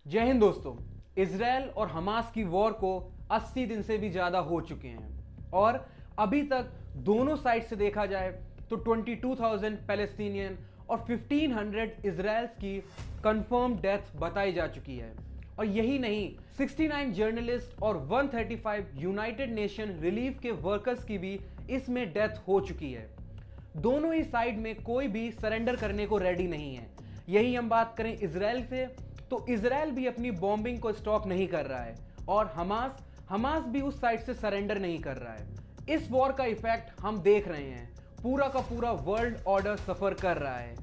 जय हिंद दोस्तों। इजराइल और हमास की वॉर को 80 दिन से भी ज़्यादा हो चुके हैं और अभी तक दोनों साइड से देखा जाए तो 22,000 पैलेस्टीनियन और 1,500 इजराइल्स की कंफर्म डेथ बताई जा चुकी है। और यही नहीं, 69 जर्नलिस्ट और 135 यूनाइटेड नेशन रिलीफ के वर्कर्स की भी इसमें डेथ हो चुकी है। दोनों ही साइड में कोई भी सरेंडर करने को रेडी नहीं है। यही हम बात करें इजराइल से, तो इजराइल भी अपनी बॉम्बिंग को स्टॉप नहीं कर रहा है और हमास भी उस साइड से सरेंडर नहीं कर रहा है। इस वॉर का इफेक्ट हम देख रहे हैं, पूरा का पूरा वर्ल्ड ऑर्डर सफर कर रहा है।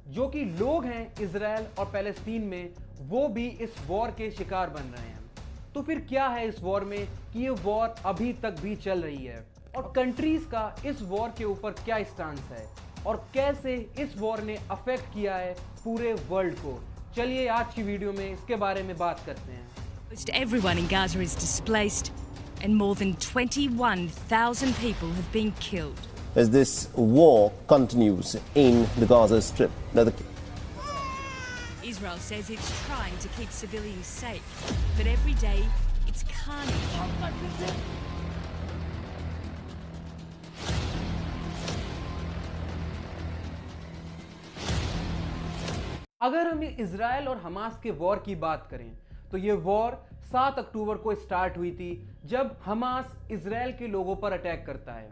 जो कि लोग हैं इजराइल और पैलेस्टीन में, वो भी इस वॉर के शिकार बन रहे हैं। तो फिर क्या है इस वॉर में कि ये वॉर अभी तक भी चल रही है और कंट्रीज का इस वॉर के ऊपर क्या स्टांस है और कैसे इस वॉर ने अफेक्ट किया है पूरे वर्ल्ड को। चलिए आज की वीडियो में इसके बारे में बात करते हैं। Almost everyone in Gaza is displaced and more than 21,000 people have been killed. As this war continues in the Gaza Strip. Now, Israel says it's trying to keep civilians safe, but every day it's carnage. अगर हम Israel और Hamas के war की बात करें तो ये war 7 अक्टूबर को स्टार्ट हुई थी, जब हमास इजराइल के लोगों पर अटैक करता है।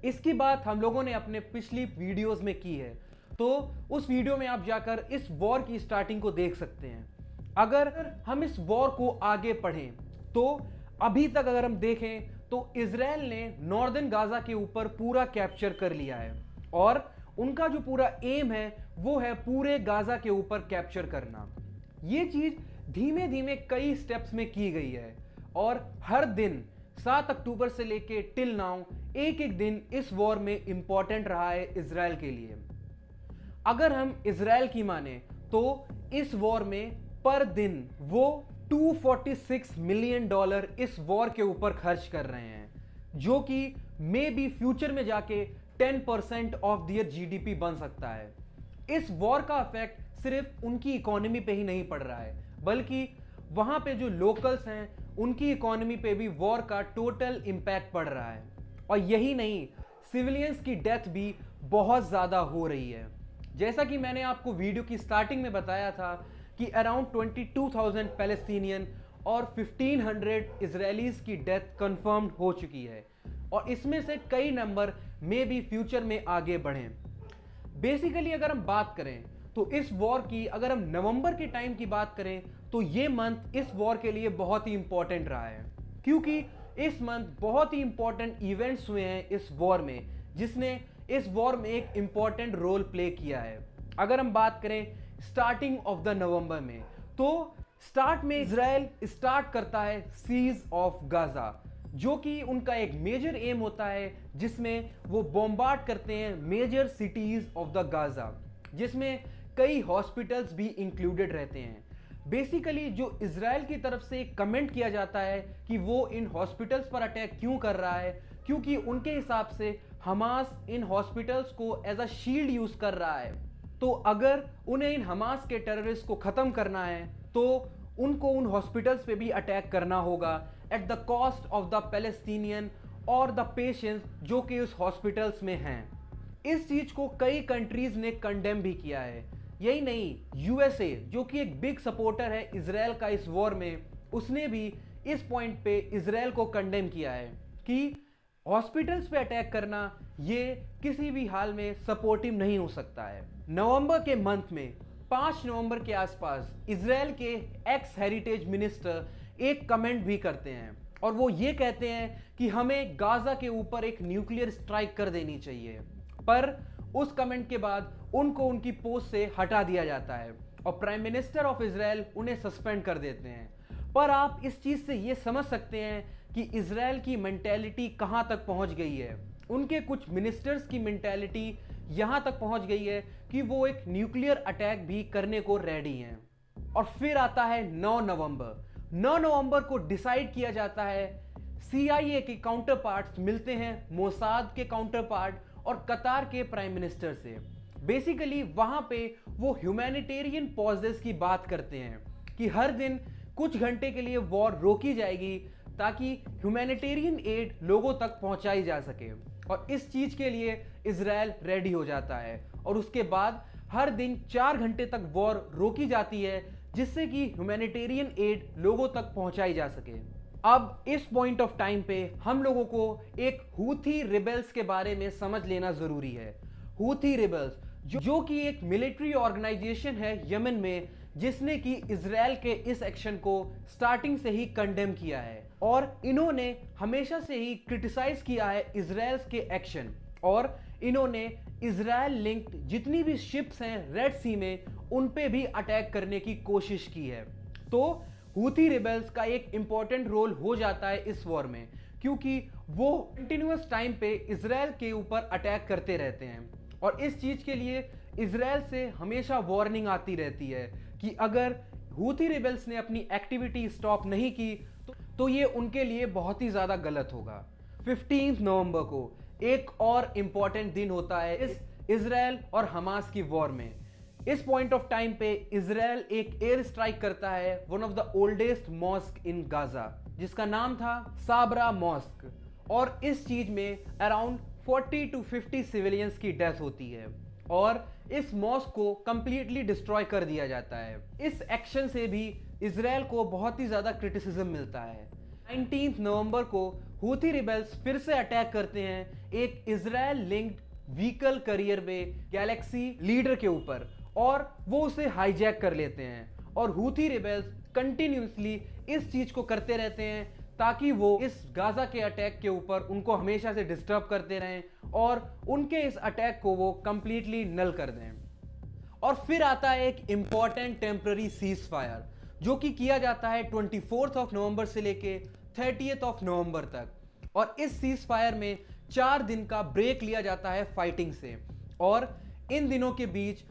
इसकी बात हम लोगों ने अपने पिछली वीडियोस में की है, तो उस वीडियो में आप जाकर इस वॉर की स्टार्टिंग को देख सकते हैं। अगर हम इस वॉर को आगे पढ़ें तो अभी तक अगर हम देखें तो इजराइल ने नॉर्दर्न गाजा के ऊपर पूरा कैप्चर कर लिया है और उनका जो पूरा एम है वो है पूरे गाजा के ऊपर कैप्चर करना। ये चीज धीमे धीमे कई स्टेप्स में की गई है और हर दिन 7 अक्टूबर से लेके टिल नाउ एक एक दिन इस वॉर में इंपॉर्टेंट रहा है इजराइल के लिए। अगर हम इजराइल की माने तो इस वॉर में पर दिन वो $246 मिलियन इस वॉर के ऊपर खर्च कर रहे हैं, जो कि मे बी फ्यूचर में जाके 10% ऑफ दियर जीडीपी बन सकता है। इस वॉर का इफेक्ट सिर्फ उनकी इकोनॉमी पे ही नहीं पड़ रहा है, बल्कि वहां पे जो लोकल्स हैं उनकी इकोनॉमी पे भी वॉर का टोटल इंपैक्ट पड़ रहा है। और यही नहीं, सिविलियंस की डेथ भी बहुत ज्यादा हो रही है। जैसा कि मैंने आपको वीडियो की स्टार्टिंग में बताया था कि अराउंड 22,000 पैलेस्टीनियन और 1,500 इजरायलीज की डेथ कंफर्म्ड हो चुकी है और इसमें से कई नंबर में भी फ्यूचर में आगे बढ़ें। बेसिकली अगर हम बात करें तो इस वॉर की, अगर हम नवंबर के टाइम की बात करें तो ये मंथ इस वॉर के लिए बहुत ही इंपॉर्टेंट रहा है, क्योंकि इस मंथ बहुत ही इंपॉर्टेंट इवेंट्स हुए हैं इस वॉर में, जिसने इस वॉर में एक इंपॉर्टेंट रोल प्ले किया है। अगर हम बात करें स्टार्टिंग ऑफ द नवंबर में, तो स्टार्ट में इजराइल स्टार्ट करता है सीज ऑफ गाजा, जो कि उनका एक मेजर एम होता है, जिसमें वो बॉम्बार्ड करते हैं major cities of the Gaza, जिसमें कई हॉस्पिटल्स भी इंक्लूडेड रहते हैं। बेसिकली जो इजराइल की तरफ से एक कमेंट किया जाता है कि वो इन हॉस्पिटल्स पर अटैक क्यों कर रहा है, क्योंकि उनके हिसाब से हमास इन हॉस्पिटल्स को एज अ शील्ड यूज कर रहा है। तो अगर उन्हें इन हमास के टेररिस्ट को खत्म करना है तो उनको उन हॉस्पिटल्स पे भी अटैक करना होगा at the cost of the Palestinian और द पेशेंट्स जो कि उस हॉस्पिटल्स में हैं। इस चीज को कई कंट्रीज ने कंडेम भी किया है। यही नहीं, यूएसए जो कि एक बिग सपोर्टर है इजराइल का इस वॉर में, उसने भी इस पॉइंट पे इजराइल को कंडेम किया है कि हॉस्पिटल्स पे अटैक करना ये किसी भी हाल में सपोर्टिव नहीं हो सकता है। नवंबर के मंथ में 5 नवंबर के आसपास इजराइल के एक्स हेरिटेज मिनिस्टर एक कमेंट भी करते हैं और वो ये कहते हैं कि हमें गाजा के ऊपर एक न्यूक्लियर स्ट्राइक कर देनी चाहिए, पर उस कमेंट के बाद उनको उनकी पोस्ट से हटा दिया जाता है और प्राइम मिनिस्टर ऑफ इजराइल उन्हें सस्पेंड कर देते हैं। पर आप इस चीज से ये समझ सकते हैं कि इजराइल की मेंटेलिटी कहां तक पहुंच गई है। उनके कुछ मिनिस्टर्स की मेंटेलिटी यहां तक पहुंच गई है कि वो एक न्यूक्लियर अटैक भी करने को रेडी हैं। और फिर आता है 9 नवंबर। 9 नवंबर को डिसाइड किया जाता है, CIA के काउंटर पार्ट्स मिलते हैं मोसाद के काउंटर पार्ट और कतार के प्राइम मिनिस्टर से। बेसिकली वहां पे वो ह्यूमैनिटेरियन पॉजेस की बात करते हैं कि हर दिन कुछ घंटे के लिए वॉर रोकी जाएगी ताकि ह्यूमैनिटेरियन एड लोगों तक पहुंचाई जा सके। और इस चीज के लिए इजराइल रेडी हो जाता है और उसके बाद हर दिन 4 घंटे तक वॉर रोकी जाती है जिससे कि ह्यूमैनिटेरियन एड लोगों तक पहुंचाई जा सके। अब इस पॉइंट ऑफ टाइम पे हम लोगों को एक हूथी रिबेल्स के बारे में समझ लेना जरूरी है। हूथी रिबेल्स जो कि एक मिलिट्री ऑर्गेनाइजेशन है यमन में, जिसने कि इजराइल के इस एक्शन को स्टार्टिंग से ही कंडेम किया है और इन्होंने हमेशा से ही क्रिटिसाइज किया है इजराइल के एक्शन, और इन्होंने इजराइल लिंक्ड जितनी भी शिप्स हैं रेड सी में उन पे भी अटैक करने की कोशिश की है। तो हूथी रिबेल्स का एक इंपॉर्टेंट रोल हो जाता है इस वॉर में, क्योंकि वो कंटिन्यूअस टाइम पे इजराइल के ऊपर अटैक करते रहते हैं और इस चीज के लिए इजराइल से हमेशा वार्निंग आती रहती है कि अगर हूथी रिबेल्स ने अपनी एक्टिविटी स्टॉप नहीं की तो ये उनके लिए बहुत ही ज्यादा गलत होगा। 15 नवंबर को एक और इंपॉर्टेंट दिन होता है इस इजराइल और हमास की वॉर में। इस पॉइंट ऑफ टाइम पे इजराइल एक एयर स्ट्राइक करता है one of the oldest mosque in Gaza, जिसका नाम था साबरा मॉस्क, और इस चीज में अराउंड 40 to 50 सिविलियंस की डेथ होती है और इस मॉस्क को कंप्लीटली डिस्ट्रॉय कर दिया जाता है। इस एक्शन से भी इजराइल को बहुत ही ज्यादा क्रिटिसिज्म मिलता है। 19 नवंबर को हूथी रिबेल्स फिर से अटैक करते हैं एक इजराइल लिंक्ड व्हीकल कैरियर में गैलेक्सी लीडर के ऊपर और वो उसे हाईजैक कर लेते हैं और हूथी रिबेल्स कंटिन्यूसली इस चीज को करते रहते हैं ताकि वो इस गाजा के अटैक के ऊपर उनको हमेशा से डिस्टर्ब करते रहें और उनके इस अटैक को वो कंप्लीटली नल कर दें। और फिर आता है एक इंपॉर्टेंट टेम्पररी सीज फायर जो कि किया जाता है 24 नवंबर से लेके 30 नवंबर तक, और इस सीज फायर में 4 दिन का ब्रेक लिया जाता है फाइटिंग से और इन दिनों के बीच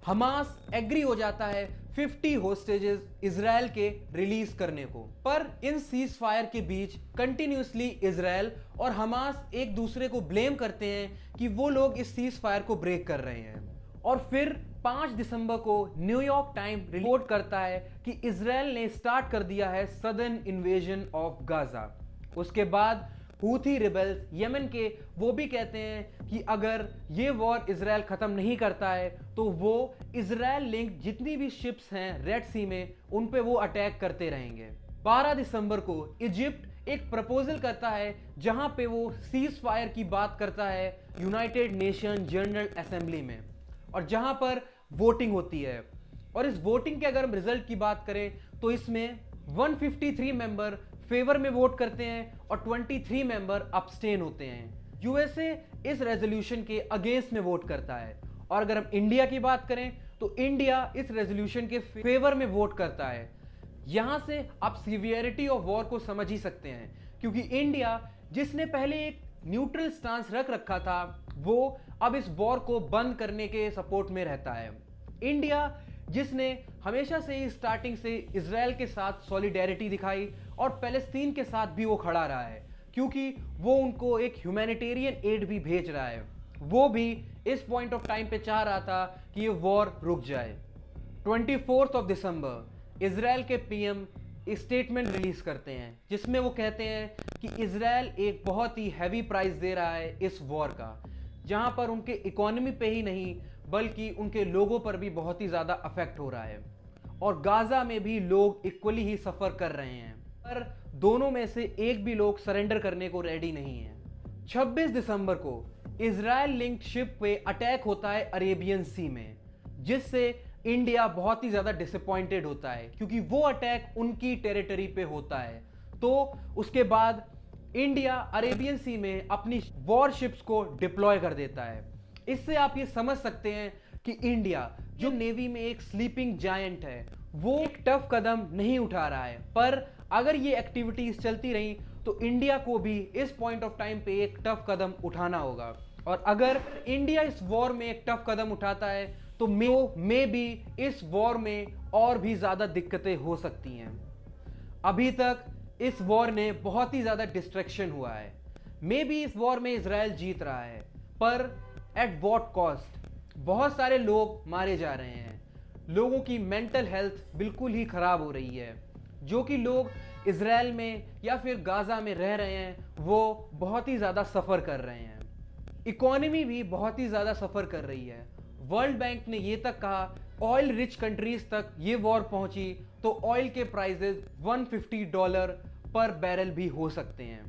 हमास एग्री हो जाता है 50 होस्टेजेस इजराइल के रिलीज करने को। पर इन सीज फायर के बीच कंटिन्यूसली इजराइल और हमास एक दूसरे को ब्लेम करते हैं कि वो लोग इस सीज फायर को ब्रेक कर रहे हैं। और फिर 5 दिसंबर को न्यूयॉर्क टाइम रिपोर्ट करता है कि इजराइल ने स्टार्ट कर दिया है सदर्न इन्वेजन ऑफ गाजा। उसके बाद हूथी रिबेल्स यमन के वो भी कहते हैं कि अगर ये वॉर इजराइल खत्म नहीं करता है तो वो इजराइल लिंक जितनी भी शिप्स हैं रेड सी में उन पे वो अटैक करते रहेंगे। 12 दिसंबर को इजिप्ट एक प्रपोजल करता है जहां पे वो सीज फायर की बात करता है यूनाइटेड नेशन जनरल असेंबली में, और जहां पर वोटिंग होती है। और इस वोटिंग के अगर हम रिजल्ट की बात करें तो इसमें 153 मेंबर फेवर में वोट करते हैं और 23 मेंबर अब्सटेन होते हैं। यूएसए इस रेजोल्यूशन के अगेंस्ट में वोट करता है। और अगर हम इंडिया की बात करें तो इंडिया इस रेजोल्यूशन के फेवर में वोट करता है। यहां से आप सीवियरिटी ऑफ वॉर को समझ ही सकते हैं, क्योंकि इंडिया जिसने पहले एक न्यूट्रल स्टांस रख रखा था वो अब इस वॉर को बंद करने के सपोर्ट में रहता है। इंडिया जिसने हमेशा से ही स्टार्टिंग से इजराइल के साथ सॉलिडेरिटी दिखाई और पैलेस्तीन के साथ भी वो खड़ा रहा है, क्योंकि वो उनको एक ह्यूमैनिटेरियन एड भी भेज रहा है। वो भी इस पॉइंट ऑफ टाइम पे चाह रहा था कि ये वॉर रुक जाए। 24 दिसंबर इजराइल के पीएम स्टेटमेंट रिलीज करते हैं जिसमें वो कहते हैं कि इजराइल एक बहुत ही हैवी प्राइस दे रहा है इस वॉर का, जहां पर उनके इकोनॉमी पे ही नहीं बल्कि उनके लोगों पर भी बहुत ही ज्यादा अफेक्ट हो रहा है और गाजा में भी लोग इक्वली ही सफर कर रहे हैं, पर दोनों में से एक भी लोग सरेंडर करने को रेडी नहीं है। 26 दिसंबर को इजराइल लिंक्ड शिप पे अटैक होता है अरेबियन सी में, जिससे इंडिया बहुत ही ज्यादा डिसअपॉइंटेड होता है क्योंकि वो अटैक उनकी टेरिटरी पे होता है। तो उसके बाद इंडिया अरेबियन सी में अपनी वॉर शिप्स को डिप्लॉय कर देता है। इससे आप ये समझ सकते हैं कि इंडिया जो नेवी में एक स्लीपिंग जायंट है वो एक टफ कदम नहीं उठा रहा है, पर अगर ये एक्टिविटीज चलती रही तो इंडिया को भी इस पॉइंट ऑफ टाइम पे एक टफ कदम उठाना होगा। और अगर इंडिया इस वॉर में एक टफ कदम उठाता है तो मे भी इस वॉर में और भी ज्यादा दिक्कतें हो सकती हैं। अभी तक इस वॉर ने बहुत ही ज्यादा डिस्ट्रैक्शन हुआ है। मे भी इस वॉर में इजराइल जीत रहा है, पर एट व्हाट कॉस्ट? बहुत सारे लोग मारे जा रहे हैं, लोगों की मेंटल हेल्थ बिल्कुल ही खराब हो रही है। जो कि लोग इजराइल में या फिर गाजा में रह रहे हैं वो बहुत ही ज़्यादा सफ़र कर रहे हैं। इकोनॉमी भी बहुत ही ज़्यादा सफ़र कर रही है। वर्ल्ड बैंक ने ये तक कहा ऑयल रिच कंट्रीज तक ये वॉर पहुंची तो ऑयल के प्राइसेस $150 पर बैरल भी हो सकते हैं।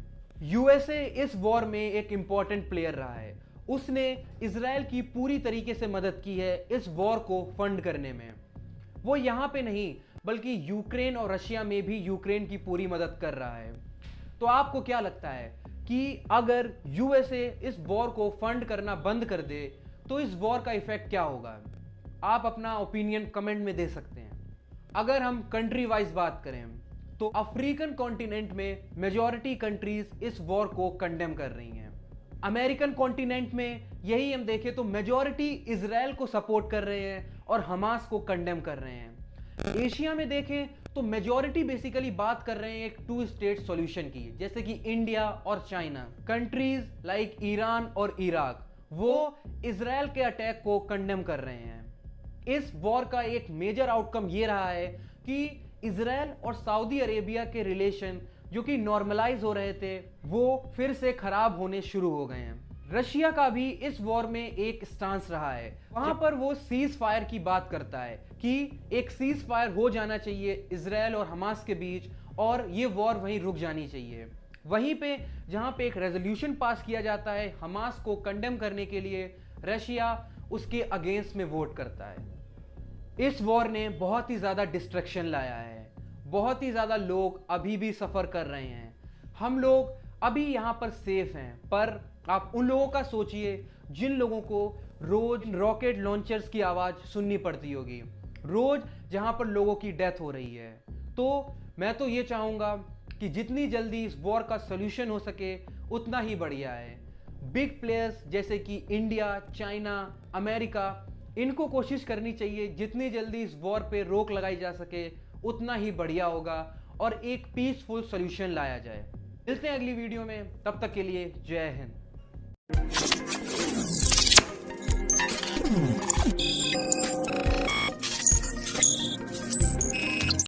यूएसए इस वॉर में एक इंपॉर्टेंट प्लेयर रहा है। उसने इजराइल की पूरी तरीके से मदद की है इस वॉर को फंड करने में। वो यहाँ पे नहीं बल्कि यूक्रेन और रशिया में भी यूक्रेन की पूरी मदद कर रहा है। तो आपको क्या लगता है कि अगर यूएसए इस वॉर को फंड करना बंद कर दे तो इस वॉर का इफेक्ट क्या होगा? आप अपना ओपिनियन कमेंट में दे सकते हैं। अगर हम कंट्री वाइज बात करें तो अफ्रीकन कॉन्टिनेंट में मेजॉरिटी कंट्रीज इस वॉर को कंडेम कर रही हैं। अमेरिकन कॉन्टिनेंट में यही हम देखें तो मेजॉरिटी इजराइल को सपोर्ट कर रहे हैं और हमास को कंडेम कर रहे हैं। एशिया में देखें तो मेजॉरिटी बेसिकली बात कर रहे हैं एक 2 स्टेट सॉल्यूशन की, जैसे कि इंडिया और चाइना। कंट्रीज लाइक ईरान और इराक वो इजराइल के अटैक को कंडेम कर रहे हैं। इस वॉर का एक मेजर आउटकम ये रहा है कि इजराइल और सऊदी अरेबिया के रिलेशन जो कि नॉर्मलाइज हो रहे थे वो फिर से खराब होने शुरू हो गए हैं। रशिया का भी इस वॉर में एक स्टांस रहा है। वहां पर वो सीज फायर की बात करता है कि एक सीज फायर हो जाना चाहिए इजराइल और हमास के बीच और ये वॉर वहीं रुक जानी चाहिए। वहीं पे जहां पे एक रेजोल्यूशन पास किया जाता है हमास को कंडेम करने के लिए, रशिया उसके अगेंस्ट में वोट करता है। इस वॉर ने बहुत ही ज़्यादा डिस्ट्रक्शन लाया है। बहुत ही ज़्यादा लोग अभी भी सफ़र कर रहे हैं। हम लोग अभी यहाँ पर सेफ हैं, पर आप उन लोगों का सोचिए जिन लोगों को रोज रॉकेट लॉन्चर्स की आवाज़ सुननी पड़ती होगी, रोज जहाँ पर लोगों की डेथ हो रही है। तो मैं तो ये चाहूँगा कि जितनी जल्दी इस वॉर का सॉल्यूशन हो सके उतना ही बढ़िया है। बिग प्लेयर्स जैसे कि इंडिया, चाइना, अमेरिका, इनको कोशिश करनी चाहिए जितनी जल्दी इस वॉर पे रोक लगाई जा सके उतना ही बढ़िया होगा और एक पीसफुल सॉल्यूशन लाया जाए। मिलते हैं अगली वीडियो में, तब तक के लिए जय हिंद।